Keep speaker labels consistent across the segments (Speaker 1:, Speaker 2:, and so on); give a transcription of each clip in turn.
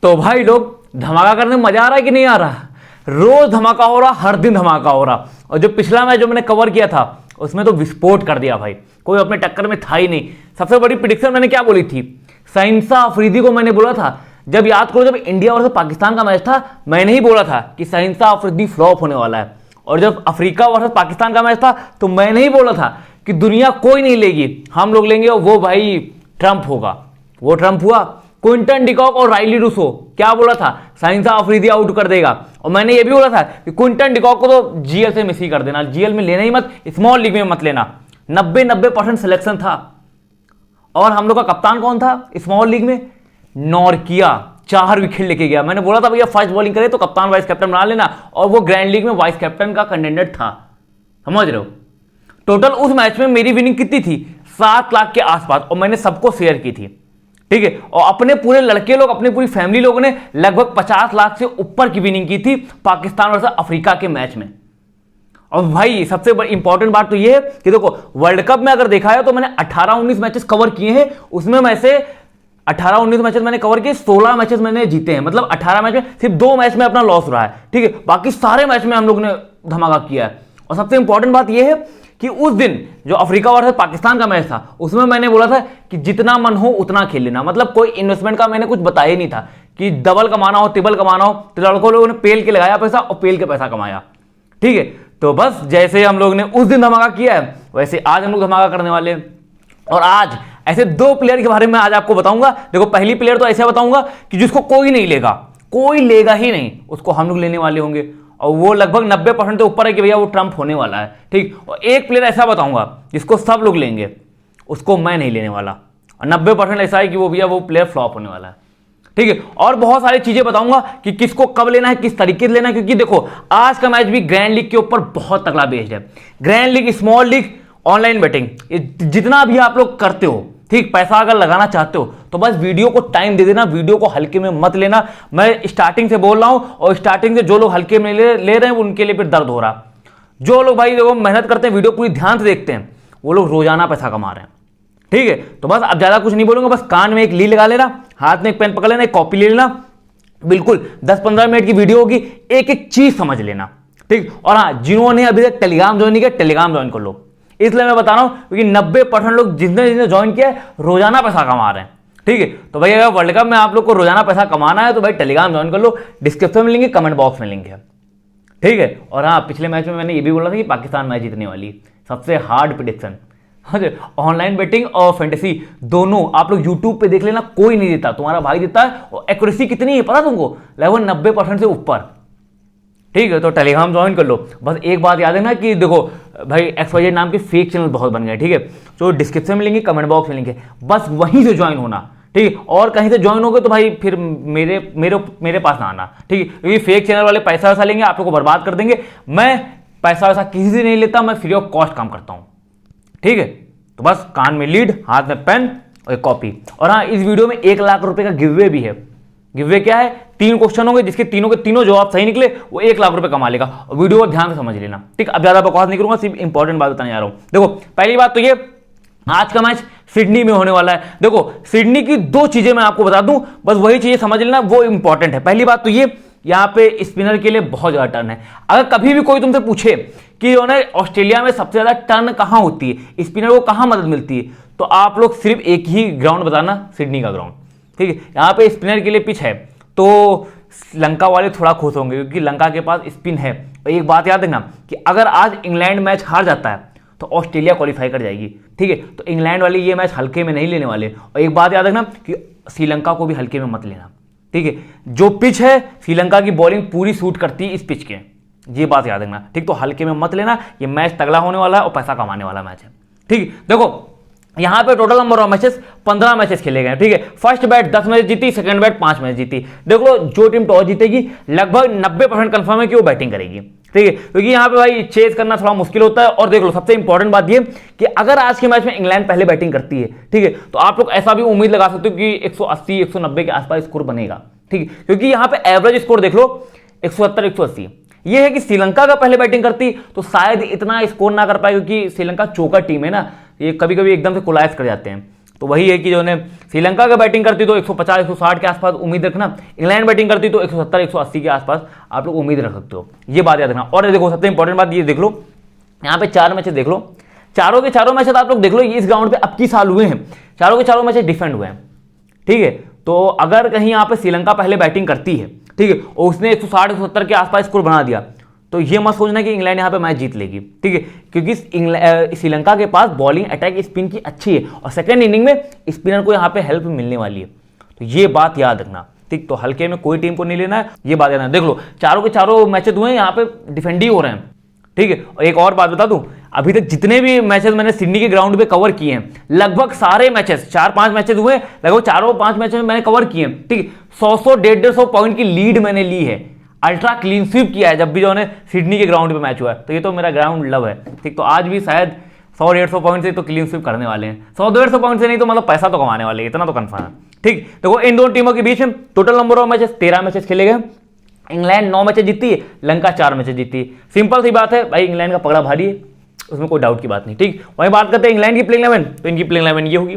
Speaker 1: तो भाई लोग धमाका करने में मजा आ रहा है कि नहीं आ रहा? रोज धमाका हो रहा, हर दिन धमाका हो रहा। और जो पिछला मैच जो मैंने कवर किया था उसमें तो विस्फोट कर दिया भाई, कोई अपने टक्कर में था ही नहीं। सबसे बड़ी प्रेडिक्शन मैंने क्या बोली थी? शहंशाह अफरीदी को मैंने बोला था, जब याद करो जब इंडिया वर्सेस पाकिस्तान का मैच था, मैंने ही बोला था कि शहंशाह अफरीदी फ्लॉप होने वाला है। और जब अफ्रीका वर्सेस पाकिस्तान का मैच था तो मैंने ही बोला था कि दुनिया कोई नहीं लेगी, हम लोग लेंगे, और वो भाई ट्रंप होगा। वो ट्रंप हुआ। क्विंटन डिकॉक और राइली रूसो, क्या बोला था? शहंशाह अफरीदी आउट कर देगा। और मैंने ये भी बोला था कि क्विंटन डिकॉक को तो जीएल से मिस ही कर देना, जीएल में लेना ही मत, स्मॉल लीग में मत लेना। 90% सिलेक्शन था। और हम लोग का कप्तान कौन था स्मॉल लीग में? नॉर्किया 4 विकेट लेके गया। मैंने बोला था भैया फर्स्ट बॉलिंग करे तो कप्तान वाइस कैप्टन बना लेना, और वो ग्रैंड लीग में वाइस कैप्टन का कैंडिडेट था। समझ रहे हो? टोटल उस मैच में मेरी विनिंग कितनी थी? 7 लाख के आसपास, और मैंने सबको शेयर की थी। ठीक है, और अपने पूरे लड़के लोग, अपनी पूरी फैमिली लोगों ने लगभग 50 लाख से ऊपर की विनिंग की थी पाकिस्तान वर्सेस अफ्रीका के मैच में। और भाई सबसे बड़ी इंपॉर्टेंट बात तो ये है कि देखो वर्ल्ड कप में अगर देखा है तो मैंने 18-19 मैचेस कवर किए हैं, उसमें मैं से 18-19 मैचेस मैंने कवर किए, 16 मैचेस मैंने जीते हैं। मतलब 18 मैच में सिर्फ 2 मैच में अपना लॉस रहा है। ठीक है, बाकी सारे मैच में हम लोग ने धमाका किया है। और सबसे इंपॉर्टेंट बात यह है कि उस दिन जो अफ्रीका वर्सेस पाकिस्तान का मैच था उसमें मैंने बोला था कि जितना मन हो उतना खेल लेना। मतलब कोई इन्वेस्टमेंट का मैंने कुछ बताया ही नहीं था कि डबल कमाना हो, ट्रिपल कमाना हो। तो लड़कों लोगों ने पेल के लगाया पैसा और पेल के पैसा कमाया। ठीक है, तो बस जैसे हम लोग ने उस दिन धमाका किया है वैसे आज हम लोग धमाका करने वाले हैं। और आज ऐसे 2 प्लेयर के बारे में आज आपको बताऊंगा। देखो पहली प्लेयर तो ऐसे बताऊंगा कि जिसको कोई नहीं लेगा, कोई लेगा ही नहीं, उसको हम लोग लेने वाले होंगे। और वो लगभग 90% से ऊपर है कि भैया वो ट्रंप होने वाला है। ठीक, और एक प्लेयर ऐसा बताऊंगा जिसको सब लोग लेंगे, उसको मैं नहीं लेने वाला। और 90% ऐसा है कि वो भैया वो प्लेयर फ्लॉप होने वाला है। ठीक है, और बहुत सारी चीजें बताऊंगा कि किसको कब लेना है, किस तरीके से लेना है। क्योंकि देखो आज का मैच भी ग्रैंड लीग के ऊपर बहुत तगड़ा बेस्ड है। Grand league, small league, online betting, जितना भी आप लोग करते हो, ठीक, पैसा अगर लगाना चाहते हो तो बस वीडियो को टाइम दे देना, वीडियो को हल्के में मत लेना। मैं स्टार्टिंग से बोल रहा हूं, और स्टार्टिंग से जो लोग हल्के में ले रहे हैं उनके लिए फिर दर्द हो रहा। जो लोग भाई देखो मेहनत करते हैं, वीडियो पूरी ध्यान से देखते हैं, वो लोग रोजाना पैसा कमा रहे हैं। ठीक है, तो बस अब ज्यादा कुछ नहीं बोलूंगा, बस कान में एक ली लगा लेना, हाथ में एक पेन पकड़ लेना, एक कॉपी ले लेना। बिल्कुल 10-15 मिनट की वीडियो होगी, एक एक चीज समझ लेना। ठीक, और हाँ, जिन्होंने अभी तक टेलीग्राम ज्वाइन नहीं किया, टेलीग्राम ज्वाइन कर लो। इसलिए मैं बता रहा हूं क्योंकि 90% लोग जिसने ज्वाइन किया है रोजाना पैसा कमा रहे हैं। ठीक है, तो भाई अगर वर्ल्ड कप में आप लोग को रोजाना पैसा कमाना है तो भाई टेलीग्राम ज्वाइन कर लो। डिस्क्रिप्शन में लिंक है, कमेंट बॉक्स में लिंक है। ठीक है, और हाँ, पिछले मैच में मैंने ये भी बोला था कि पाकिस्तान मैच जीतने वाली। सबसे हार्ड प्रेडिक्शन। ऑनलाइन बेटिंग और फैंटेसी दोनों आप लोग यूट्यूब पे देख लेना, कोई नहीं देता, तुम्हारा भाई देता है। और एक्यूरेसी कितनी है पता तुमको? लगभग 90% से ऊपर। ठीक है, तो टेलीग्राम ज्वाइन कर लो। बस एक बात याद है ना कि देखो भाई XYZ नाम के फेक चैनल बहुत बन गए। ठीक है, तो डिस्क्रिप्शन में लिंक है, कमेंट बॉक्स में लिंक है, बस वहीं से ज्वाइन होना। ठीक है, और कहीं से ज्वाइन हो गए तो भाई फिर मेरे पास ना आना। ठीक है, क्योंकि फेक चैनल वाले पैसा वैसा लेंगे, आप लोग को बर्बाद कर देंगे। मैं पैसा वैसा किसी से नहीं लेता, मैं फ्री ऑफ कॉस्ट काम करता हूं। ठीक है, तो बस कान में लीड, हाथ में पेन और एक कॉपी। और हाँ, इस वीडियो में 1 लाख रुपए का गिववे भी है। गिववे क्या है? 3 क्वेश्चन होंगे, जिसके तीनों के तीनों जवाब सही निकले वो 1 लाख रुपए कमा लेगा। और वीडियो को ध्यान से समझ लेना। ठीक, अब ज्यादा बकवास नहीं करूंगा, सिर्फ इंपॉर्टेंट बात बताने जा रहा हूं। देखो पहली बात तो ये, आज का मैच सिडनी में होने वाला है। देखो सिडनी की 2 चीजें मैं आपको बता दूं, बस वही चीजें समझ लेना, वो इंपॉर्टेंट है। पहली बात तो ये, यहाँ पे स्पिनर के लिए बहुत ज्यादा टर्न है। अगर कभी भी कोई तुमसे पूछे कि ऑस्ट्रेलिया में सबसे ज्यादा टर्न कहां होती है, स्पिनर को कहां मदद मिलती है, तो आप लोग सिर्फ एक ही ग्राउंड बताना, सिडनी का ग्राउंड। ठीक है, यहाँ पे स्पिनर के लिए पिच है, तो लंका वाले थोड़ा खुश होंगे क्योंकि लंका के पास स्पिन है। और एक बात याद रखना कि अगर आज इंग्लैंड मैच हार जाता है तो ऑस्ट्रेलिया क्वालिफाई कर जाएगी। ठीक है, तो इंग्लैंड वाले ये मैच हल्के में नहीं लेने वाले। और एक बात याद रखना कि श्रीलंका को भी हल्के में मत लेना। ठीक है, जो पिच है श्रीलंका की बॉलिंग पूरी सूट करती है इस पिच के, ये बात याद रखना। ठीक, तो हल्के में मत लेना, ये मैच तगड़ा होने वाला है और पैसा कमाने वाला मैच है। ठीक, देखो यहां पे total number of matches 15 matches खेले गए। ठीक है, फर्स्ट बैट 10 मैच जीती, सेकंड बैट 5 मैच जीती। देख लो जो टीम टॉस जीतेगी लगभग 90% कंफर्म है कि वो बैटिंग करेगी। ठीक है, क्योंकि यहाँ पे भाई चेज करना थोड़ा मुश्किल होता है। और देख लो सबसे इंपॉर्टेंट बात ये कि अगर आज के मैच में इंग्लैंड पहले बैटिंग करती है, ठीक है, तो आप लोग ऐसा भी उम्मीद लगा सकते हो कि 180-190 के आसपास स्कोर बनेगा। ठीक है, क्योंकि यहाँ पे एवरेज स्कोर देख लो 170-180। ये है कि श्रीलंका का पहले बैटिंग करती तो शायद इतना स्कोर ना कर पाए, क्योंकि श्रीलंका चोकर टीम है ना, ये कभी कभी एकदम से कोलैप्स कर जाते हैं। तो वही है कि जो है श्रीलंका का बैटिंग करती तो 150 160 के आसपास उम्मीद रखना, इंग्लैंड बैटिंग करती तो 170 180 के आसपास आप लोग उम्मीद रख सकते हो, ये बात याद रखना। और देखो सबसे इंपॉर्टेंट बात ये देख लो, यहाँ पे 4 मैचेस देख लो, चारों के चारों मैचेस आप लोग देख लो इस ग्राउंड पे अब की साल हुए हैं, चारों के चारों मैचेस डिफेंड हुए हैं, ठीक है। तो अगर कहीं यहाँ पे श्रीलंका पहले बैटिंग करती है, ठीक है, और उसने 160 170 के आसपास स्कोर बना दिया, तो ये मत सोचना कि इंग्लैंड यहाँ पे मैच जीत लेगी, ठीक है, क्योंकि श्रीलंका के पास बॉलिंग अटैक स्पिन की अच्छी है और सेकेंड इनिंग में स्पिनर को यहाँ पे हेल्प मिलने वाली है, तो ये बात याद रखना, ठीक। तो हल्के में कोई टीम को नहीं लेना है, ये बात याद रखना। देख लो चारों के चारों मैचेस हुए हैं यहाँ पे डिफेंड ही हो रहे हैं, ठीक है। और एक और बात बता दूं, अभी तक जितने भी मैचेस मैंने सिडनी के ग्राउंड पे कवर किए हैं, लगभग सारे मैचेस 4-5 मैचेस हुए, लगभग 4-5 मैचेस में मैंने कवर किए हैं, ठीक है। 100 150 पॉइंट की लीड मैंने ली है, अल्ट्रा क्लीन स्वीप किया है जब भी जो है सिडनी के ग्राउंड पे मैच हुआ है, तो ये तो मेरा ग्राउंड लव है, ठीक। तो आज भी शायद 100-150 पॉइंट से तो क्लीन स्वीप करने वाले हैं, 100-150 पॉइंट से नहीं तो मतलब पैसा तो कमाने वाले हैं, इतना तो कन्फर्म है, ठीक। देखो इन दोनों टीमों के बीच में total number of matches 13 matches खेले गए, इंग्लैंड 9 मैचेस जीती है, लंका 4 मैचेस जीती है। सिंपल सी बात है भाई, इंग्लैंड का पगड़ा भारी है, उसमें कोई डाउट की बात नहीं, ठीक। वहीं बात करते हैं इंग्लैंड की प्लेइंग 11, तो इनकी प्लेइंग 11 ये होगी,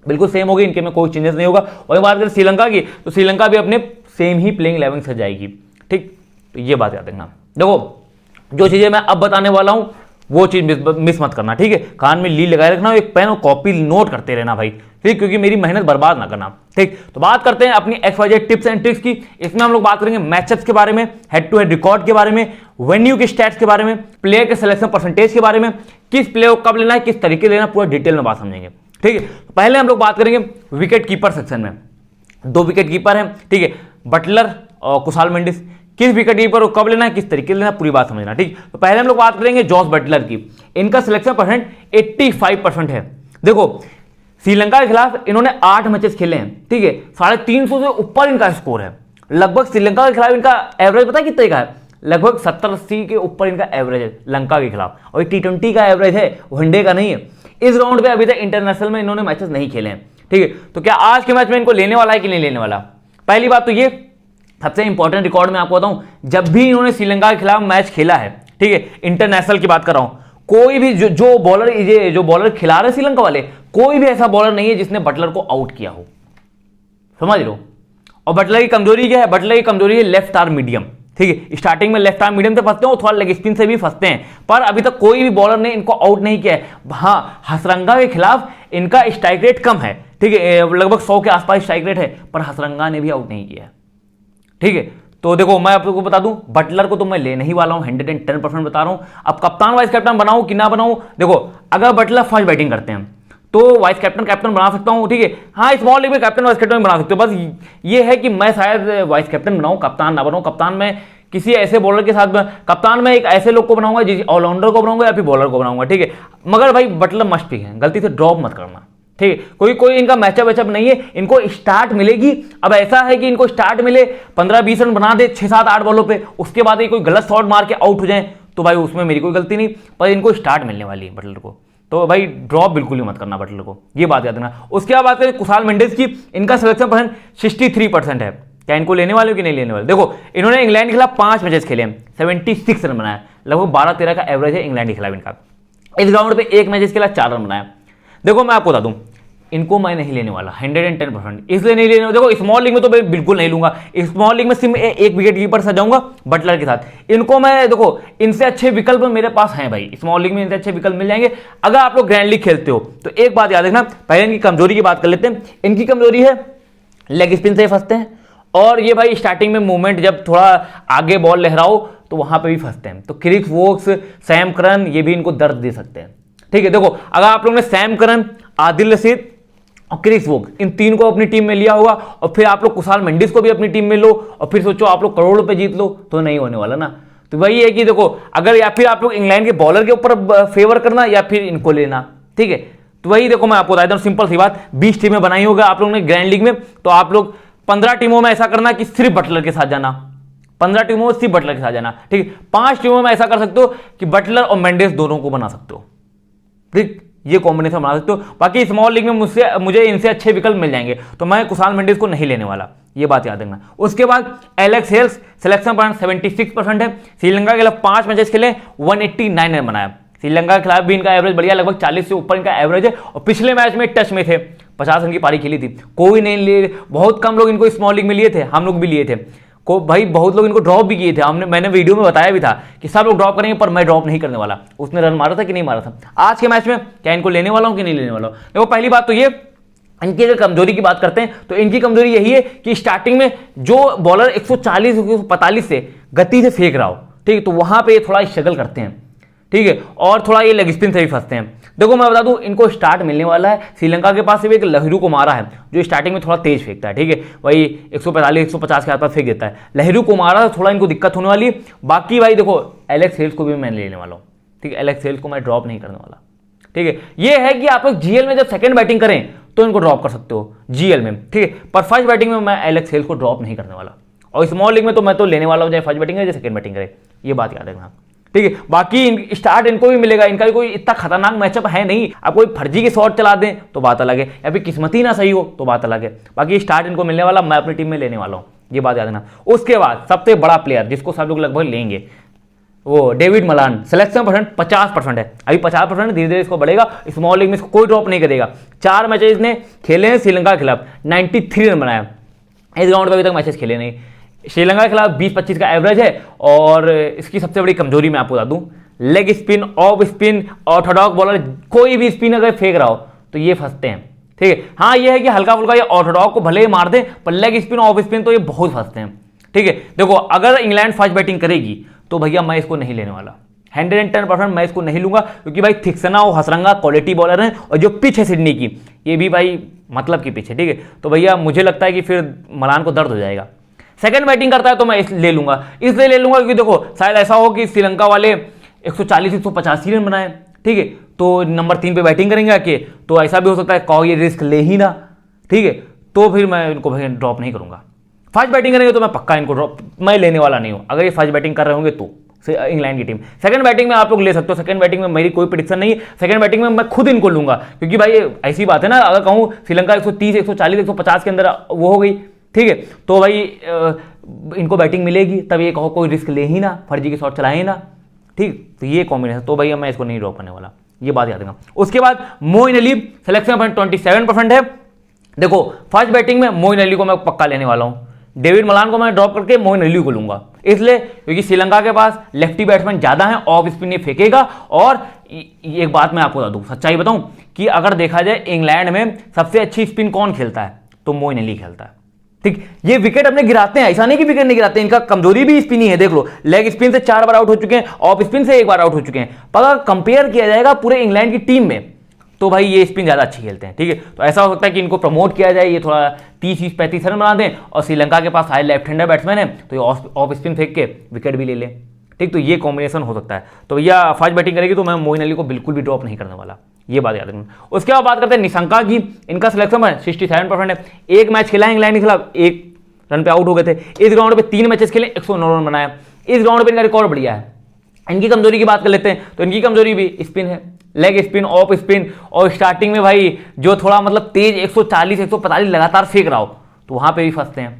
Speaker 1: बिल्कुल सेम होगी, इनके में कोई चेंजेस नहीं होगा। वहीं बात करें श्रीलंका की, तो श्रीलंका भी अपने सेम ही प्लेइंग 11 से जाएगी, ठीक। तो ये बात याद रखना। देखो जो चीजें मैं अब बताने वाला हूं वो चीज मिस मत करना, ठीक है। कान में लीड लगाए रखना, एक पेन और कॉपी नोट करते रहना भाई, ठीक, क्योंकि मेरी मेहनत बर्बाद ना करना, ठीक। तो बात करते हैं अपनी XYZ टिप्स एंड ट्रिक्स की। इसमें हम लोग बात करेंगे मैचअप्स के बारे में, हेड टू हेड रिकॉर्ड के बारे में, वेन्यू के स्टैट्स के बारे में, प्लेयर के सिलेक्शन परसेंटेज के बारे में, किस प्लेयर को कब लेना है, किस तरीके लेना, पूरा डिटेल में बात समझेंगे, ठीक है। पहले हम लोग बात करेंगे विकेट कीपर सेक्शन में। 2 विकेट कीपर हैं, ठीक है, बटलर और कुशाल मेंडिस। किस विकेट कीपर को कब लेना है, किस तरीके लेना, पूरी बात समझना, ठीक। तो पहले हम लोग बात करेंगे जॉस बटलर की। इनका सिलेक्शन परसेंट 85% है। देखो श्रीलंका के खिलाफ इन्होंने 8 मैचेस खेले हैं, ठीक है, 350 से ऊपर इनका स्कोर है। लगभग श्रीलंका के खिलाफ इनका एवरेज पता है कितने का है, लगभग 70-80 के ऊपर इनका एवरेज है लंका के खिलाफ, और T20 का एवरेज है, वनडे का नहीं है। इस राउंड पे अभी तक इंटरनेशनल में इन्होंने मैचेस नहीं खेले हैं, ठीक है। तो क्या आज के मैच में इनको लेने वाला है कि नहीं लेने वाला? पहली बात तो ये सबसे इंपॉर्टेंट रिकॉर्ड मैं आपको बताऊं, जब भी इन्होंने श्रीलंका के खिलाफ मैच खेला है, ठीक है, इंटरनेशनल की बात कर रहा हूं, कोई भी जो बॉलर खिला रहे श्रीलंका वाले, कोई भी ऐसा बॉलर नहीं है जिसने बटलर को आउट किया हो, समझ लो। और बटलर की कमजोरी क्या है? बटलर की कमजोरी है लेफ्ट आर्म मीडियम, ठीक है। स्टार्टिंग में लेफ्ट आर्म मीडियम से फंसते हो, थोड़ा लेग स्पिन से भी फंसते हैं, पर अभी तक कोई भी बॉलर ने इनको आउट नहीं किया है। हाँ, हसरंगा के खिलाफ इनका स्ट्राइक रेट कम है, ठीक है, लगभग 100 के आसपास स्ट्राइक रेट है, पर हसरंगा ने भी आउट नहीं किया है, ठीक है। तो देखो मैं आप लोगों को बता दूं, बटलर को तो मैं लेने ही वाला हूं, 110% बता रहा हूं। अब कप्तान वाइस कैप्टन बनाऊं कि ना बनाऊं, देखो अगर बटलर फर्स्ट बैटिंग करते हैं तो वाइस कैप्टन बना सकता हूं, ठीक है। हाँ, स्मॉल लीग में कैप्टन वाइस कैप्टन बना सकते हो, बस ये है कि मैं शायद वाइस कैप्टन बनाऊं, कप्तान ना बनाऊं। कप्तान में किसी ऐसे बॉलर के साथ, कप्तान में एक ऐसे लोग को बनाऊंगा, जिस ऑलराउंडर को बनाऊंगा या फिर बॉलर को बनाऊंगा, ठीक है। मगर भाई बटलर मस्ट पिक है, गलती से ड्रॉप मत करना, ठीक है। कोई इनका मैचअप वैचअप नहीं है, इनको स्टार्ट मिलेगी। अब ऐसा है कि इनको स्टार्ट मिले, 15-20 रन बना दे 6-7-8 बॉलों पे, उसके बाद ये कोई गलत शॉट मार के आउट हो जाए तो भाई उसमें मेरी कोई गलती नहीं, पर इनको स्टार्ट मिलने वाली है बटलर को, तो भाई ड्रॉप बिल्कुल ही मत करना बटलर को, ये बात याद रखना। उसके बाद बात करें कुशाल मेंडिस की, इनका सिलेक्शन परसेंट 63% है। क्या इनको लेने वाले हो कि नहीं लेने वाले? देखो इन्होंने इंग्लैंड के खिलाफ 5 मैचेस खेले हैं, 76 रन बनाया, लगभग 12-13 का एवरेज है इंग्लैंड के खिलाफ इनका। इस ग्राउंड पे 1 मैच के खिलाफ 4 रन बनाया। देखो मैं आपको बता दूं, इनको मैं नहीं लेने वाला 110%, इसलिए नहीं लेने वाला। देखो स्मॉल लीग में तो मैं बिल्कुल नहीं लूंगा, स्मॉल लीग में सिर्फ एक विकेट कीपर सजाऊंगा बटलर के साथ। इनको मैं, देखो इनसे अच्छे विकल्प मेरे पास हैं भाई, स्मॉल लीग में इनसे अच्छे विकल्प मिल जाएंगे। अगर आप लोग ग्रैंड लीग खेलते हो तो एक बात याद रखना, पहले इनकी कमजोरी की बात कर लेते हैं। इनकी कमजोरी है लेग स्पिन से फंसते हैं, और ये भाई स्टार्टिंग में मूवमेंट जब थोड़ा आगे बॉल लहराओ तो वहां पे भी फंसते हैं। तो क्रिस वोक्स, सैम करन, ये भी इनको दर्द दे सकते हैं, ठीक है। देखो अगर आप लोगों ने सैम करन, आदिल रशीद और क्रिस वोक्स, इन 3 को अपनी टीम में लिया होगा, और फिर आप लोग कुशाल मेंडिस को भी अपनी टीम में लो, और फिर सोचो आप लोग करोड़ रुपए जीत लो, तो नहीं होने वाला ना। तो वही है कि देखो अगर या फिर आप लोग इंग्लैंड के बॉलर के ऊपर फेवर करना या फिर इनको लेना, ठीक है। तो वही देखो मैं आपको बता देता हूं, सिंपल सी बात, 20 टीमें बनाई होगा आप लोगों ने ग्रैंड लीग में, तो आप लोग 15 टीमों में ऐसा करना कि सिर्फ बटलर के साथ जाना, 15 टीमों में सिर्फ बटलर के साथ जाना, ठीक है। 5 टीमों में ऐसा कर सकते हो कि बटलर और मेंडिस दोनों को बना सकते हो, ठीक, ये कॉम्बिनेशन बना सकते हो। बाकी स्मॉल लीग में मुझे इनसे अच्छे विकल्प मिल जाएंगे, तो मैं कुशाल मेंडिस को नहीं लेने वाला, ये बात याद रखना। उसके बाद एलेक्स हेल्स, सिलेक्शन पॉइंट 76% है। श्रीलंका के खिलाफ 5 मैचेस खेले, 189 रन बनाया। श्रीलंका के खिलाफ भी इनका एवरेज बढ़िया, लगभग 40 से ऊपर इनका एवरेज है, और पिछले मैच में टच में थे 50 रन की पारी खेली थी, कोई नहीं लिए, बहुत कम लोग इनको स्मॉल लीग में लिए थे, हम लोग भी लिए थे को भाई, बहुत लोग इनको ड्रॉप भी किए थे, मैंने वीडियो में बताया भी था कि सब लोग ड्रॉप करेंगे, पर मैं ड्रॉप नहीं करने वाला। उसने रन मारा था कि नहीं मारा था। आज के मैच में क्या इनको लेने वाला हूं कि नहीं लेने वाला हूं? देखो पहली बात तो ये, इनकी अगर कमजोरी की बात करते हैं तो इनकी कमजोरी यही है कि स्टार्टिंग में जो बॉलर 140 145 से गति से फेंक रहा हो, ठीक है, तो वहां पे थोड़ा स्ट्रगल करते हैं, ठीक है, और थोड़ा ये लेग स्पिन से भी फंसते हैं। देखो मैं बता दूं, इनको स्टार्ट मिलने वाला है श्रीलंका के पास से भी एक लहरू कुमारा है जो स्टार्टिंग में थोड़ा तेज फेंकता है, ठीक है, वही 145 150 के आसपास फेंक देता है। लहरू कुमारा से थोड़ा इनको दिक्कत होने वाली है। बाकी भाई देखो एलेक्स हेल्स को भी मैं लेने वाला हूँ, ठीक है, एलेक्स हेल्स को मैं ड्रॉप नहीं करने वाला, ठीक है। ये है कि आप लोग जीएल में जब सेकंड बैटिंग करें तो इनको ड्रॉप कर सकते हो जीएल में, ठीक है, पर फर्स्ट बैटिंग में मैं एलेक्स हेल्स को ड्रॉप नहीं करने वाला। और स्मॉल लीग में तो मैं तो लेने वाला हूं, चाहे फर्स्ट बैटिंग करे चाहे सेकंड बैटिंग करे, ये बात याद रखना, ठीक है। बाकी स्टार्ट इनको भी मिलेगा, इनका भी कोई इतना खतरनाक मैचअप है नहीं। आप कोई फर्जी के शॉट चला दें तो बात अलग है, या फिर किस्मत ही ना सही हो तो बात अलग है। बाकी स्टार्ट इनको मिलने वाला, मैं अपनी टीम में लेने वाला हूं, ये बात याद रखना। उसके बाद सबसे बड़ा प्लेयर जिसको सब लोग लगभग लेंगे, वो डेविड मलान। सिलेक्शन परसेंट 50% है, अभी 50%, धीरे धीरे इसको बढ़ेगा। स्मॉल लीग में इसको कोई ड्रॉप नहीं करेगा। 4 मैचेस इसने खेले हैं श्रीलंका के खिलाफ, 93 रन बनाया। इस ग्राउंड पर अभी तक मैचेस खेले नहीं। श्रीलंका के खिलाफ 20-25 का एवरेज है। और इसकी सबसे बड़ी कमजोरी मैं आपको बता दूं, leg spin, off spin, Orthodox bowler कोई भी स्पिन अगर फेंक रहा हो तो ये फंसते हैं, ठीक है। हाँ ये है कि हल्का फुल्का ये ऑर्थोडॉक्स को भले ही मार दें, पर लेग स्पिन, ऑफ स्पिन तो ये बहुत फंसते हैं, ठीक है। देखो अगर इंग्लैंड फर्स्ट बैटिंग करेगी तो भैया मैं इसको नहीं लेने वाला, 110% मैं इसको नहीं लूंगा, क्योंकि भाई थिक्सना और हसरंगा क्वालिटी बॉलर हैं, और जो पिच है सिडनी की ये भी भाई मतलब की पिच है, ठीक है। तो भैया मुझे लगता है कि फिर मलान को दर्द हो जाएगा। सेकंड बैटिंग करता है तो मैं ले लूंगा, इसलिए ले लूंगा क्योंकि देखो शायद ऐसा हो कि श्रीलंका वाले 140 185 रन बनाए, ठीक है, तो नंबर 3 पे बैटिंग करेंगे आके, तो ऐसा भी हो सकता है कहो ये रिस्क ले ही ना, ठीक है, तो फिर मैं इनको भाई ड्रॉप नहीं करूंगा। फर्स्ट बैटिंग करेंगे तो मैं पक्का इनको ड्रॉप मैं लेने वाला नहीं हूं, अगर ये फर्स्ट बैटिंग कर रहे होंगे तो इंग्लैंड की टीम। सेकंड बैटिंग में आप लोग ले सकते हो, सेकंड बैटिंग में मेरी कोई प्रेडिक्शन नहीं है, सेकंड बैटिंग में मैं खुद इनको लूंगा, क्योंकि भाई ऐसी बात है ना, अगर कहूं श्रीलंका 130 140 150 के अंदर वो हो गई, ठीक है, तो भाई इनको बैटिंग मिलेगी, तब ये कहो कोई रिस्क ले ही ना, फर्जी के शॉट चलाए ही ना, ठीक, तो ये कॉम्बिनेशन, तो भैया मैं इसको नहीं ड्रॉप करने वाला, ये बात याद रखना। उसके बाद मोइन अली, सिलेक्शन पॉइंट 27% है। देखो फर्स्ट बैटिंग में मोइन अली को मैं पक्का लेने वाला हूं, डेविड मलान को मैं ड्रॉप करके मोइन अली को लूंगा, इसलिए क्योंकि श्रीलंका के पास लेफ्टी बैट्समैन ज्यादा हैं, ऑफ स्पिन ये फेंकेगा। और एक बात मैं आपको बता दूं, सच्चाई बताऊं कि अगर देखा जाए इंग्लैंड में सबसे अच्छी स्पिन कौन खेलता है तो मोइन अली खेलता है, ठीक। ये विकेट अपने गिराते हैं, ऐसा नहीं कि विकेट नहीं गिराते, इनका कमजोरी भी स्पिन ही है। देख लो लेग स्पिन से 4 बार आउट हो चुके हैं, ऑफ स्पिन से 1 बार आउट हो चुके हैं। पर अगर कंपेयर किया जाएगा पूरे इंग्लैंड की टीम में तो भाई ये स्पिन ज्यादा अच्छी खेलते हैं, ठीक है। तो ऐसा हो सकता है कि इनको प्रमोट किया जाए, ये थोड़ा 30-35 रन बना दें, और श्रीलंका के पास हाई लेफ्ट हैंडर बैट्समैन है तो ये ऑफ स्पिन फेंक के विकेट भी ले लें, ठीक। तो ये कॉम्बिनेशन हो सकता है। तो भैया फर्स्ट बैटिंग करेगी तो मैं मोइन अली को बिल्कुल भी ड्रॉप नहीं करने वाला, ये बात याद रखना। उसके बाद बात करते हैं निशंका की, इनका सिलेक्शन है 67% है। एक मैच खेला है इंग्लैंड के खिलाफ, 1 रन पे आउट हो गए थे। इस ग्राउंड पे 3 मैचेस खेले, 109 रन बनाया। इस ग्राउंड पे इनका रिकॉर्ड बढ़िया है। इनकी कमजोरी की बात कर लेते हैं तो इनकी कमजोरी भी स्पिन है, लेग स्पिन, ऑफ स्पिन, और स्टार्टिंग में भाई जो थोड़ा मतलब तेज 140 145 लगातार फेंक रहा हो तो वहां पे भी फंसते हैं,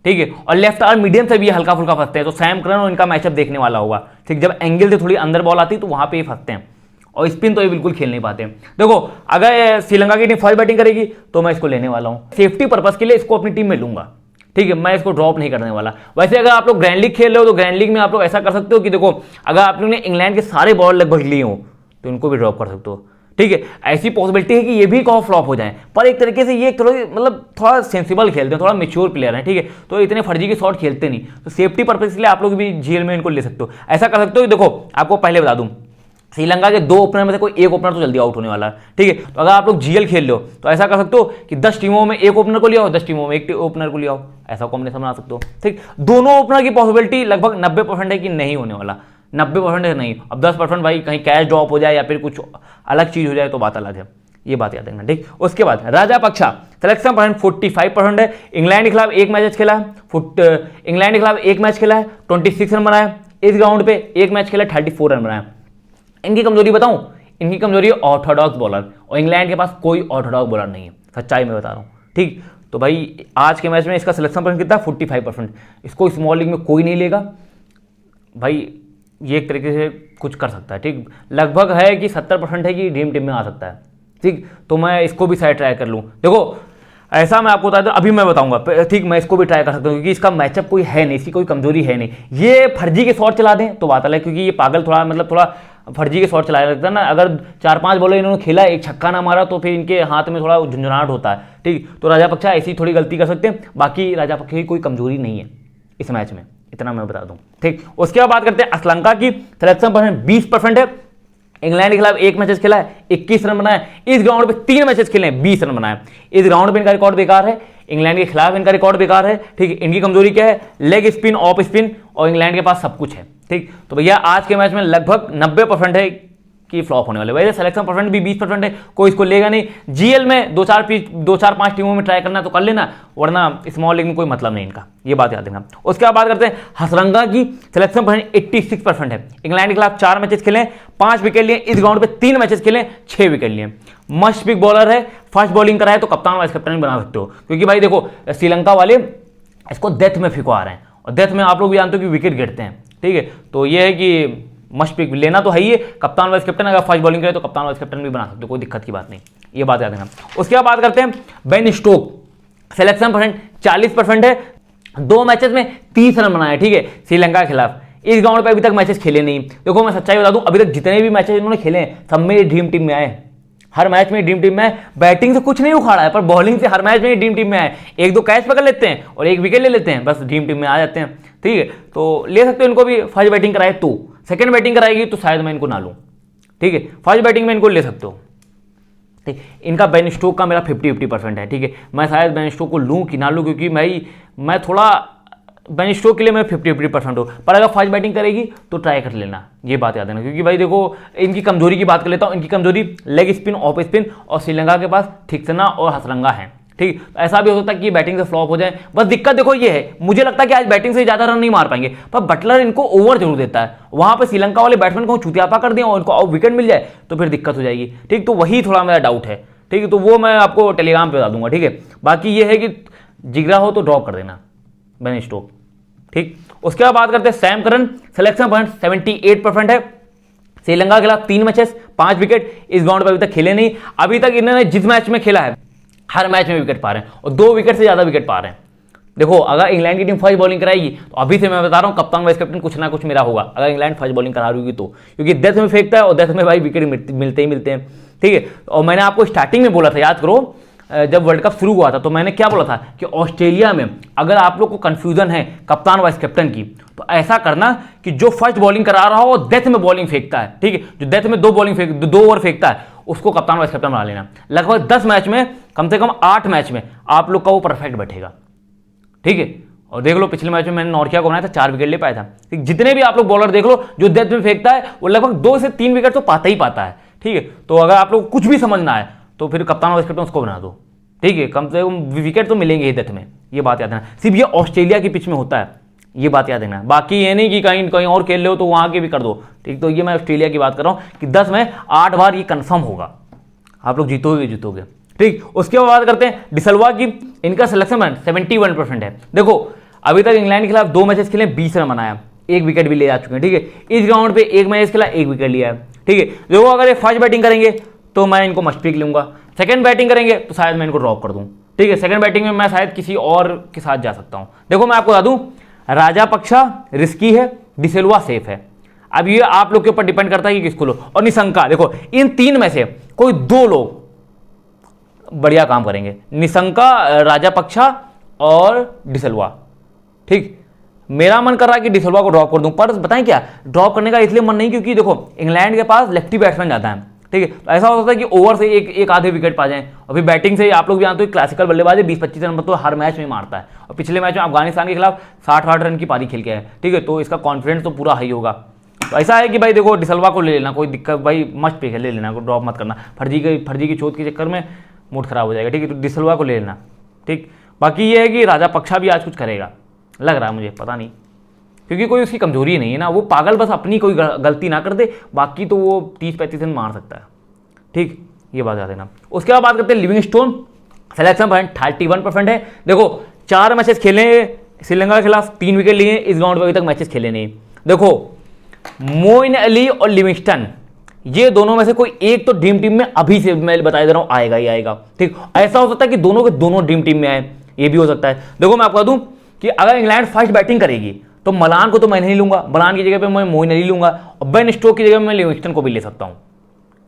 Speaker 1: ठीक है। और लेफ्ट आर्म मीडियम से भी हल्का फुल्का फंसते हैं, तो सैम करन और इनका मैचअप देखने वाला होगा, ठीक। जब एंगल से थोड़ी अंदर बॉल आती है तो वहां पे ही फंसते हैं, और स्पिन तो ये बिल्कुल खेल नहीं पाते। देखो अगर श्रीलंका की टीम फर्स्ट बैटिंग करेगी तो मैं इसको लेने वाला हूं, सेफ्टी पर्पज के लिए इसको अपनी टीम में लूंगा, ठीक है। मैं इसको ड्रॉप नहीं करने वाला। वैसे अगर आप लोग ग्रैंड लीग खेल रहे हो तो ग्रैंड लीग में आप लोग ऐसा कर सकते हो कि देखो अगर आप लोगों ने इंग्लैंड के सारे बॉल लगभग लिए हो तो इनको भी ड्रॉप कर सकते हो, ठीक है। ऐसी पॉसिबिलिटी है कि ये भी कहो फ्लॉप हो जाए, पर एक तरीके से ये थोड़ा मतलब थोड़ा सेंसिबल खेलते हैं, थोड़ा मेच्योर प्लेयर है, ठीक है, तो इतने फर्जी के शॉट खेलते नहीं, तो सेफ्टी पर्पज के लिए आप लोग भी जीएल में इनको ले सकते हो। ऐसा कर सकते हो कि देखो आपको पहले बता दूं, श्रीलंका के 2 ओपनर में से कोई एक ओपनर तो जल्दी आउट होने वाला है, ठीक है। तो अगर आप लोग जीएल खेल लो तो ऐसा कर सकते हो कि 10 टीमों में एक ओपनर को ले आओ, 10 टीमों में एक ओपनर को ले आओ, ऐसा कॉम्बिनेशन बना सकते हो, ठीक। दोनों ओपनर की पॉसिबिलिटी लगभग 90% है कि नहीं होने वाला, 90% नहीं। अब 10% भाई कहीं कैच ड्रॉप हो जाए या फिर कुछ अलग चीज हो जाए तो बात अलग है, ये बात याद रखना, ठीक। उसके बाद राजापक्षा, सिलेक्शन परसेंट 45% है। इंग्लैंड के खिलाफ एक मैच खेला है, इंग्लैंड के खिलाफ एक मैच खेला है, 26 रन बनाया। इस ग्राउंड पे एक मैच खेला, 34 रन बनाया। इनकी कमजोरी बताऊं, इनकी कमजोरी है ऑर्थोडॉक्स बॉलर, और इंग्लैंड के पास कोई ऑर्थोडॉक्स बॉलर नहीं है, सच्चाई में बता रहा हूं, ठीक। तो भाई आज के मैच में इसका सिलेक्शन परसेंट कितना, 45%। इसको स्मॉल लीग में कोई नहीं लेगा भाई, ये एक तरीके से कुछ कर सकता है, ठीक। लगभग है कि 70% है कि ड्रीम टीम में आ सकता है, ठीक, तो मैं इसको भी शायद ट्राई कर लूँ। देखो ऐसा मैं आपको बता दूं, अभी मैं बताऊंगा, ठीक, मैं इसको भी ट्राई कर सकता हूँ क्योंकि इसका मैचअप कोई है नहीं, इसकी कोई कमजोरी है नहीं। ये फर्जी के शॉट चला दें तो बात अलग है, क्योंकि ये पागल थोड़ा मतलब थोड़ा फर्जी के शॉट चलाया लगता है ना। अगर 4-5 बॉलर इन्होंने खेला, एक छक्का ना मारा तो फिर इनके हाथ में थोड़ा झुंझुनाहट होता है। ठीक, तो राजापक्षा ऐसी थोड़ी गलती कर सकते हैं, बाकी राजापक्षा की कोई कमजोरी नहीं है इस मैच में, इतना मैं बता दूं। ठीक, उसके बाद बात करते हैं श्रीलंका की। सिलेक्शन परसेंट 20% है। इंग्लैंड के खिलाफ 1 मैचेस खेला है, 21 रन बनाए। इस ग्राउंड पे 3 मैचेस खेले हैं, 20 रन बनाए। इस ग्राउंड पे इनका रिकॉर्ड बेकार है, इंग्लैंड के खिलाफ इनका रिकॉर्ड बेकार है। ठीक है, इनकी कमजोरी क्या है? लेग स्पिन, ऑफ स्पिन, और इंग्लैंड के पास सब कुछ है। ठीक, तो भैया आज के मैच में लगभग 90% है कि फ्लॉप होने वाले। वैसे सिलेक्शन परसेंट भी 20% है, कोई इसको लेगा नहीं। जीएल में 2-4-5 टीमों में ट्राई करना तो कर लेना, वरना स्मॉल लीग में कोई मतलब नहीं इनका, ये बात याद रखना। उसके बाद बात करते हैं श्रीलंका की। सिलेक्शन परसेंट 86% है। इंग्लैंड के खिलाफ 4 मैचेस खेले, 5 विकेट लिए। इस ग्राउंड पे 3 मैचेस खेले, 6 विकेट लिए। मस्ट पिक बॉलर है, फर्स्ट बॉलिंग कराए तो कप्तान वाइस कैप्टन भी बना सकते हो, क्योंकि भाई देखो श्रीलंका वाले इसको डेथ में फिकवा रहे हैं, और डेथ में आप लोग भी जानते हो कि विकेट गिरते हैं। ठीक है, तो ये है कि मस्ट पिक लेना तो है ही है। कप्तान वाइस कैप्टन अगर फर्स्ट बॉलिंग करे तो कप्तान वाइस कैप्टन भी बना सकते हो, कोई दिक्कत की बात नहीं, ये बात याद रखना। उसके बाद बात करते हैं बेन स्टोक। सिलेक्शन परसेंट 40% है। 2 मैचेस में 30 रन बनाए। ठीक है, श्रीलंका के खिलाफ। इस ग्राउंड पे अभी तक मैचेस खेले नहीं। देखो मैं सच्चाई बता दूं, अभी तक जितने भी मैचेस इन्होंने खेले हैं सब में ड्रीम टीम में आए। हर मैच में ड्रीम टीम में आए। बैटिंग से कुछ नहीं उखाड़ा है, पर बॉलिंग से हर मैच में ड्रीम टीम में आए। 1-2 कैच पकड़ लेते हैं और 1 विकेट ले लेते हैं, बस ड्रीम टीम में आ जाते हैं। ठीक है, तो ले सकते हो इनको भी। फर्स्ट बैटिंग कराए तो, सेकंड बैटिंग कराएगी तो शायद मैं इनको ना लूं। ठीक है, फर्स्ट बैटिंग में इनको ले सकते हो। ठीक, इनका बेन स्टोक का मेरा 50-50% है। ठीक है, मैं शायद बेन स्टोक को लूं कि ना लूं, क्योंकि मैं थोड़ा बेन स्टोक के लिए मैं 50-50% हूं, पर अगर फर्स्ट बैटिंग करेगी तो ट्राई कर लेना, ये बात याद रखना। क्योंकि भाई देखो इनकी कमजोरी की बात कर लेता हूं। इनकी कमजोरी लेग स्पिन, ऑफ स्पिन, और श्रीलंका के पास थिक्सना और हसरंगा है। ठीक, ऐसा भी हो सकता है कि बैटिंग से फ्लॉप हो जाए। बस दिक्कत देखो ये है, मुझे लगता है कि आज बैटिंग से ज्यादा रन नहीं मार पाएंगे, पर बटलर इनको ओवर जरूर देता है। वहां पे श्रीलंका वाले बैट्समैन को चुतियापा कर दिया और इनको विकेट मिल जाए तो फिर दिक्कत हो जाएगी। ठीक, तो वही थोड़ा मेरा डाउट है। ठीक है, तो वो मैं आपको टेलीग्राम पे बता दूंगा। ठीक है, बाकी ये है कि जिगरा हो तो ड्रॉप कर देना बेन स्टोक। ठीक, उसके बाद बात करते हैं सैम करन। सिलेक्शन पॉइंट 78% है। श्रीलंका के खिलाफ 3 मैचेस, 5 विकेट। इस ग्राउंड पर अभी तक खेले नहीं। अभी तक इन्होंने जिस मैच में खेला है हर मैच में विकेट पा रहे हैं, और 2 विकेट से ज्यादा विकेट पा रहे हैं। देखो अगर इंग्लैंड की टीम फर्स्ट बॉलिंग कराएगी तो अभी से मैं बता रहा हूं कप्तान वाइस कैप्टन कुछ ना कुछ मेरा होगा, अगर इंग्लैंड फर्स्ट बॉलिंग करा रही होगी तो, क्योंकि डेथ में फेंकता है और डेथ में भाई विकेट मिलते ही मिलते हैं। ठीक है, और मैंने आपको स्टार्टिंग में बोला था, याद करो जब वर्ल्ड कप शुरू हुआ था तो मैंने क्या बोला था कि ऑस्ट्रेलिया में अगर आप लोग को कंफ्यूजन है कप्तान वाइस कैप्टन की, तो ऐसा करना कि जो फर्स्ट बॉलिंग करा रहा हो डेथ में बॉलिंग फेंकता है। ठीक है, जो डेथ में 2 ओवर फेंकता है उसको कप्तान वाइस कैप्टन बना लेना। लगभग 10 मैच में कम से कम 8 मैच में आप लोग का वो परफेक्ट बैठेगा। ठीक है, और देख लो पिछले मैच में मैंने नॉर्किया को बनाया था, 4 विकेट ले पाया था। जितने भी आप लोग बॉलर देख लो जो डेथ में फेंकता है वो लगभग 2 से 3 विकेट तो पाता ही पाता है। ठीक है, तो अगर आप लोग कुछ भी समझना है तो फिर कप्तान वाइस कैप्टन उसको बना दो। ठीक है, कम से कम विकेट तो मिलेंगे ही डेथ में, ये बात याद रखना। सिर्फ ये ऑस्ट्रेलिया की पिच में होता है, ये बात याद रखना। बाकी ये नहीं कि कहीं और खेल ले हो तो वहां के भी कर दो। ठीक, तो ये मैं ऑस्ट्रेलिया की बात कर रहा हूं कि 10 में 8 बार ये कंफर्म होगा, आप लोग जीतोगे। ठीक, उसके बाद बात करते हैं डिसल्वा की। इनका सिलेक्शन 71% है। देखो अभी तक इंग्लैंड के खिलाफ 2 मैचेस खेले, 20 रन बनाया, 1 विकेट भी ले जा चुके हैं। ठीक है, इस ग्राउंड पे 1 मैच खेला, 1 विकेट लिया है। ठीक है, देखो अगर ये फर्स्ट बैटिंग करेंगे तो मैं इनको मस्ट पिक लूंगा, सेकंड बैटिंग करेंगे तो शायद मैं इनको ड्रॉप कर दूं। ठीक है, सेकंड बैटिंग में मैं शायद किसी और के साथ जा सकता हूं। देखो मैं आपको बता दूं, राजापक्षा रिस्की है, डिसिल्वा सेफ है। अब ये आप लोग के ऊपर डिपेंड करता है कि किसको लो। और निशंका, देखो इन 3 में से कोई 2 लोग बढ़िया काम करेंगे, निशंका, राजापक्षा और डिसिल्वा। ठीक, मेरा मन कर रहा है कि डिसिल्वा को ड्रॉप कर दूं, पर बताएं क्या ड्रॉप करने का इसलिए मन नहीं क्योंकि देखो इंग्लैंड के पास लेफ्टी बैट्समैन ज्यादा है। ठीक है, तो ऐसा हो सकता है कि ओवर से एक आधे विकेट पा जाएं, और फिर बैटिंग से आप लोग जानते हो क्लासिकल बल्लेबाज है, 20-25 रन तो हर मैच में मारता है, और पिछले मैच में अफगानिस्तान के खिलाफ 60-60 रन की पारी खेल के है। ठीक है, तो इसका कॉन्फिडेंस तो पूरा हाई होगा। तो ऐसा है कि भाई देखो डिसल्वा को ले लेना, कोई दिक्कत भाई मस्ट पिक है, ले लेना, ड्रॉप मत करना, फर्जी की चोट के चक्कर में मूड खराब हो जाएगा। ठीक है, तो डिसल्वा को ले लेना। ठीक, बाकी ये है कि राजापक्षा भी आज कुछ करेगा लग रहा है मुझे, पता नहीं, क्योंकि कोई उसकी कमजोरी नहीं है ना, वो पागल बस अपनी कोई गलती ना कर दे, बाकी तो वो 30-35 रन मार सकता है। ठीक, ये बात याद देना। उसके बाद बात करते हैं लिविंगस्टोन। सिलेक्शन पॉइंट 31% है। देखो 4 मैचेस खेले श्रीलंका के खिलाफ, 3 विकेट लिए। इस ग्राउंड पर अभी तक मैचेस खेले नहीं। देखो मोइन अली और लिविंगस्टन ये दोनों में से कोई एक तो ड्रीम टीम में अभी से मैं बता दे रहा हूं आएगा ही आएगा। ठीक, ऐसा हो सकता है कि दोनों के दोनों ड्रीम टीम में आए, ये भी हो सकता है। देखो मैं आपको बता दूं कि अगर इंग्लैंड फर्स्ट बैटिंग करेगी तो मलान को तो मैं नहीं लूंगा, मलान की जगह पे मैं मोइन अली लूंगा, और बेन स्टोक की जगह में मैं लिविंगस्टन को भी ले सकता हूं।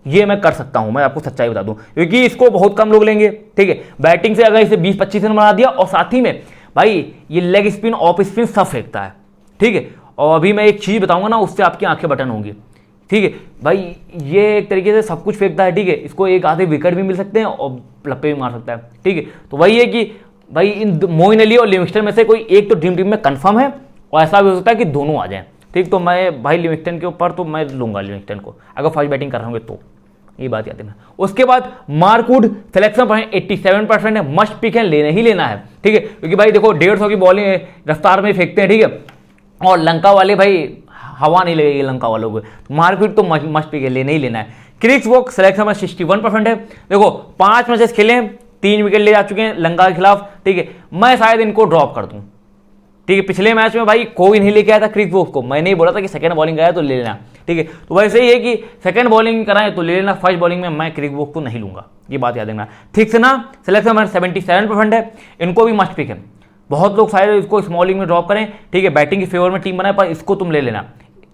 Speaker 1: ये मैं कर सकता हूं, मैं आपको सच्चाई बता दूं, क्योंकि इसको बहुत कम लोग लेंगे। ठीक है, बैटिंग से अगर इसे 20-25 रन बना दिया, और साथ ही में भाई ये लेग स्पिन ऑफ स्पिन सब फेंकता है। ठीक है, और अभी मैं एक चीज बताऊंगा ना, उससे आपकी आंखें बटन होंगी। ठीक है भाई, ये एक तरीके से सब कुछ फेंकता है। ठीक है, इसको एक आधे विकेट भी मिल सकते हैं और लप्पे भी मार सकता है। ठीक है, तो वही है कि भाई इन मोइन अली और लिविंगस्टन में से कोई एक तो ड्रीम टीम में कंफर्म है, और ऐसा भी हो सकता है कि दोनों आ जाएं। ठीक, तो मैं भाई लिविंगस्टन के ऊपर तो मैं लूंगा लिविंगस्टन को, अगर फर्स्ट बैटिंग कर रहे होंगे तो, ये बात याद रखना। उसके बाद मार्क वुड सिलेक्शन पर 87% है, मस्ट पिक है, लेना ही लेना है। ठीक है, क्योंकि भाई देखो 150 की बॉलिंग रफ्तार में फेंकते हैं। ठीक है, और लंका वाले भाई हवा नहीं लगेगी लंका वालों को, मार्क वुड तो मस्ट पिक है, लेना ही लेना है। क्रिस वोक सिलेक्शन में 61% है। देखो 5 मैचेस खेले हैं, 3 विकेट ले जा चुके हैं लंका के खिलाफ। ठीक है, मैं शायद इनको ड्रॉप कर दूं। ठीक है, पिछले मैच में भाई कोई नहीं लेके आया था क्रिस वोक को, मैंने ही बोला था कि सेकंड बॉलिंग आया तो ले लेना। ठीक है, तो वैसे ही है कि सेकंड बॉलिंग कराएं तो ले लेना, फर्स्ट बॉलिंग में मैं क्रिस वोक को नहीं लूंगा, ये बात याद रखना। ठीक से ना, सिलेक्शन में 77% है, इनको भी मस्ट पिक है। बहुत लोग शायद इसको स्मॉलिंग में ड्रॉप करें। ठीक है, बैटिंग के फेवर में टीम बनाए, पर इसको तुम ले लेना।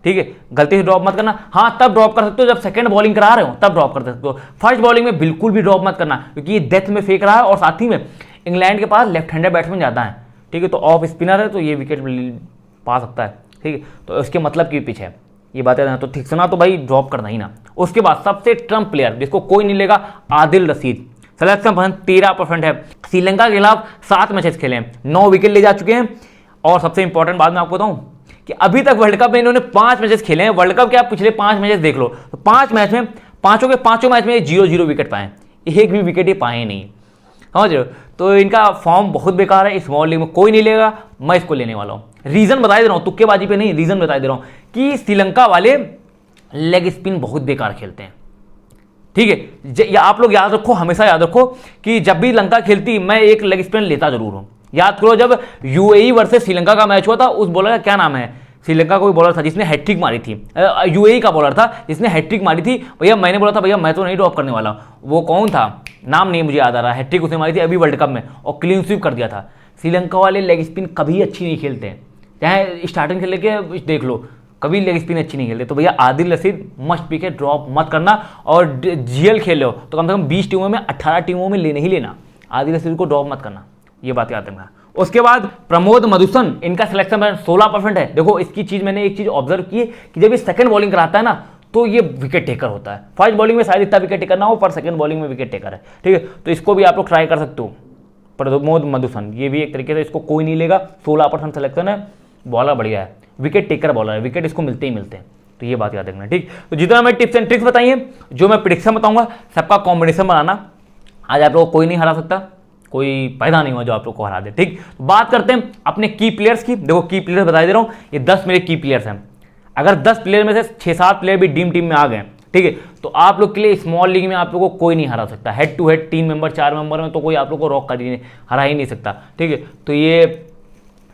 Speaker 1: ठीक है, गलती से ड्रॉप मत करना। हाँ, तब ड्रॉप कर सकते हो जब सेकंड बॉलिंग करा रहे हो, तब ड्रॉप कर सकते हो। फर्स्ट बॉलिंग में बिल्कुल भी ड्रॉप मत करना, क्योंकि ये डेथ में फेंक रहा है, और साथ ही में इंग्लैंड के पास लेफ्ट हैंडेड बैट्समैन ज्यादा है। ठीक है, तो ऑफ स्पिनर है, तो ये विकेट पा सकता है। ठीक है, तो इसके मतलब की पिच है, ये बातें ना, तो ठीक से ना, तो भाई ड्रॉप करना ही ना। उसके बाद सबसे ट्रम्प प्लेयर जिसको कोई नहीं लेगा, आदिल रशीद, सिलेक्शन पर 13% है। श्रीलंका के खिलाफ 7 मैचेस खेले हैं, 9 विकेट ले जा चुके हैं। और सबसे इंपॉर्टेंट बात मैं आपको बताऊं कि अभी तक वर्ल्ड कप में इन्होंने 5 मैचेस खेले हैं। वर्ल्ड कप के आप पिछले 5 मैचेस देख लो, तो 5 मैच में पांचों के पांचों मैच में 0-0 विकेट पाए, एक भी विकेट ये पाए नहीं, समझ रहे हो। तो इनका फॉर्म बहुत बेकार है, स्मॉल लीग में कोई नहीं लेगा, मैं इसको लेने वाला हूं। रीजन बता दे रहा हूं, तुक्केबाजी पे नहीं, रीजन बता दे रहा हूं कि श्रीलंका वाले लेग स्पिन बहुत बेकार खेलते हैं। ठीक है, आप लोग याद रखो, हमेशा याद रखो कि जब भी लंका खेलती मैं एक लेग स्पिन लेता जरूर हूं। याद करो जब यूएई वर्सेस श्रीलंका का मैच हुआ था, उस बॉलर का क्या नाम है, श्रीलंका कोई बॉलर था जिसने हैट्रिक मारी थी, यूएई का बॉलर था जिसने हैट्रिक मारी थी। भैया मैंने बोला था भैया मैं तो नहीं ड्रॉप करने वाला, वो कौन था, नाम नहीं मुझे याद आ रहा, हैट्रिक उसने मारी थी अभी वर्ल्ड कप में, और क्लीन स्वीप कर दिया था। श्रीलंका वाले लेग स्पिन कभी अच्छी नहीं खेलते हैं, चाहे स्टार्टिंग से लेके देख लो, कभी लेग स्पिन अच्छी नहीं खेलते। तो भैया आदिल रशीद मस्ट पिक है, ड्रॉप मत करना। और जीएल खेल लो तो कम से कम 20 टीमों में 18 टीमों में लेने ही लेना, आदिल रशीद को ड्रॉप मत करना, ये बात याद रखना। उसके बाद प्रमोद मधुसन, इनका सिलेक्शन 16% है। देखो इसकी चीज मैंने एक चीज ऑब्जर्व की है कि जब ये सेकंड बॉलिंग कराता है ना, तो ये विकेट टेकर होता है। फर्स्ट बॉलिंग में शायद इतना विकेट टेकर ना हो, पर सेकंड बॉलिंग में विकेट टेकर है। ठीक है, तो इसको भी आप लोग ट्राई कर सकते हो। प्रमोद मधुसन, ये भी एक तरीके से, इसको कोई नहीं लेगा, 16% सिलेक्शन है, बॉलर बढ़िया है, विकेट टेकर बॉलर है, विकेट इसको मिलते ही मिलते हैं, तो ये बात याद रखना। ठीक, तो जितना मैं टिप्स एंड ट्रिक्स बताइए, जो मैं प्रिडिक्शन बताऊंगा, सबका कॉम्बिनेशन बनाना। आज आप लोगों को कोई नहीं हरा सकता, कोई पैदा नहीं हुआ जो आप लोग को हरा दे। ठीक, बात करते हैं अपने की प्लेयर्स की। देखो की प्लेयर्स बता दे रहा हूं, ये 10 मेरे की प्लेयर्स हैं। अगर 10 प्लेयर में से 6-7 प्लेयर भी ड्रीम टीम में आ गए, ठीक है, तो आप लोग के लिए स्मॉल लीग में आप लोगों को कोई नहीं हरा सकता। Head to head 3 member 4 member में तो कोई आप लोग को रॉक कर ही नहीं, हरा ही नहीं सकता। ठीक है, तो ये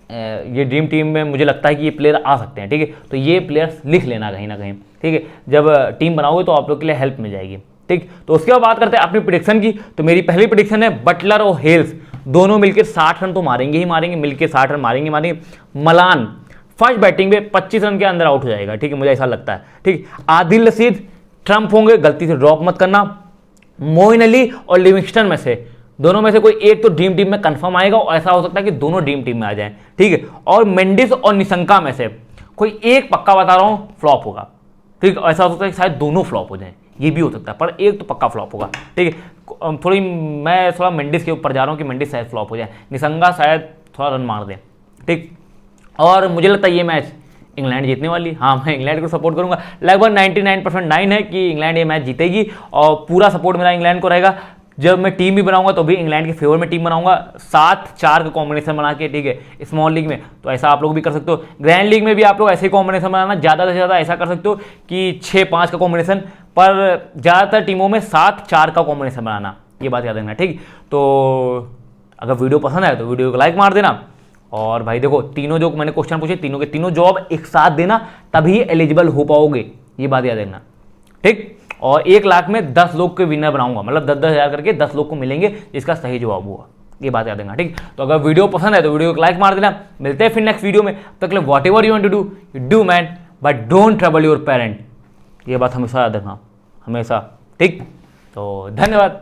Speaker 1: ड्रीम टीम में मुझे लगता है कि ये प्लेयर आ सकते हैं। ठीक है, तो ये प्लेयर्स लिख लेना कहीं ना कहीं। ठीक है, जब टीम बनाओगे तो आप लोग के लिए हेल्प मिल जाएगी। ठीक, तो उसके बाद बात करते हैं अपनी प्रेडिक्शन की। तो मेरी पहली प्रेडिक्शन है बटलर और हेल्स दोनों मिलकर 60 रन तो मारेंगे ही मारेंगे, मिलकर 60 रन मारेंगे। मलान फर्स्ट बैटिंग में 25 रन के अंदर आउट हो जाएगा। ठीक है, मुझे ऐसा लगता है। ठीक, आदिल रशीद ट्रम्प होंगे, गलती से ड्रॉप मत करना। मोइन अली और लिविंगस्टन में से दोनों में से कोई एक तो ड्रीम टीम में कंफर्म आएगा, और ऐसा हो सकता है कि दोनों ड्रीम टीम में आ जाएं। ठीक है, और मेंडिस और निशंका में से कोई एक पक्का बता रहा हूं फ्लॉप होगा। ठीक, ऐसा हो सकता है कि शायद दोनों फ्लॉप हो जाएं, ये भी हो सकता है, पर एक तो पक्का फ्लॉप होगा। ठीक है, मैं थोड़ा मेंडिस के ऊपर जा रहा हूँ कि मेंडिस शायद फ्लॉप हो जाए, निशंका शायद थोड़ा रन मार दें। ठीक, और मुझे लगता है ये मैच इंग्लैंड जीतने वाली। हाँ, मैं इंग्लैंड को सपोर्ट करूंगा, लगभग 99.9 है कि इंग्लैंड ये मैच जीतेगी, और पूरा सपोर्ट मेरा इंग्लैंड को रहेगा। जब मैं टीम भी बनाऊंगा तो भी इंग्लैंड के फेवर में टीम बनाऊंगा, 7-4 का कॉम्बिनेशन बना के। ठीक है, स्मॉल लीग में तो ऐसा आप लोग भी कर सकते हो, ग्रैंड लीग में भी आप लोग ऐसे ही कॉम्बिनेशन बनाना, ज़्यादा से ज़्यादा ऐसा कर सकते हो कि 6-5 का कॉम्बिनेशन, पर ज़्यादातर टीमों में 7-4 का कॉम्बिनेशन बनाना, ये बात याद रखना। ठीक, तो अगर वीडियो पसंद आए तो वीडियो को लाइक मार देना। और भाई देखो, तीनों जो मैंने क्वेश्चन पूछे, तीनों के तीनों जॉब एक साथ देना, तभी एलिजिबल हो पाओगे, ये बात याद रखना। ठीक, और 1 लाख में 10 लोग के विनर बनाऊंगा, मतलब 10-10 हज़ार करके 10 लोग को मिलेंगे जिसका सही जवाब हुआ। ये बात याद रखना, ठीक। तो अगर वीडियो पसंद है तो वीडियो को लाइक मार देना। मिलते हैं फिर नेक्स्ट वीडियो में। तब तक whatever you want to do you do man, but don't trouble your parent. ये बात हमेशा याद रखना, हमेशा, ठीक। तो धन्यवाद।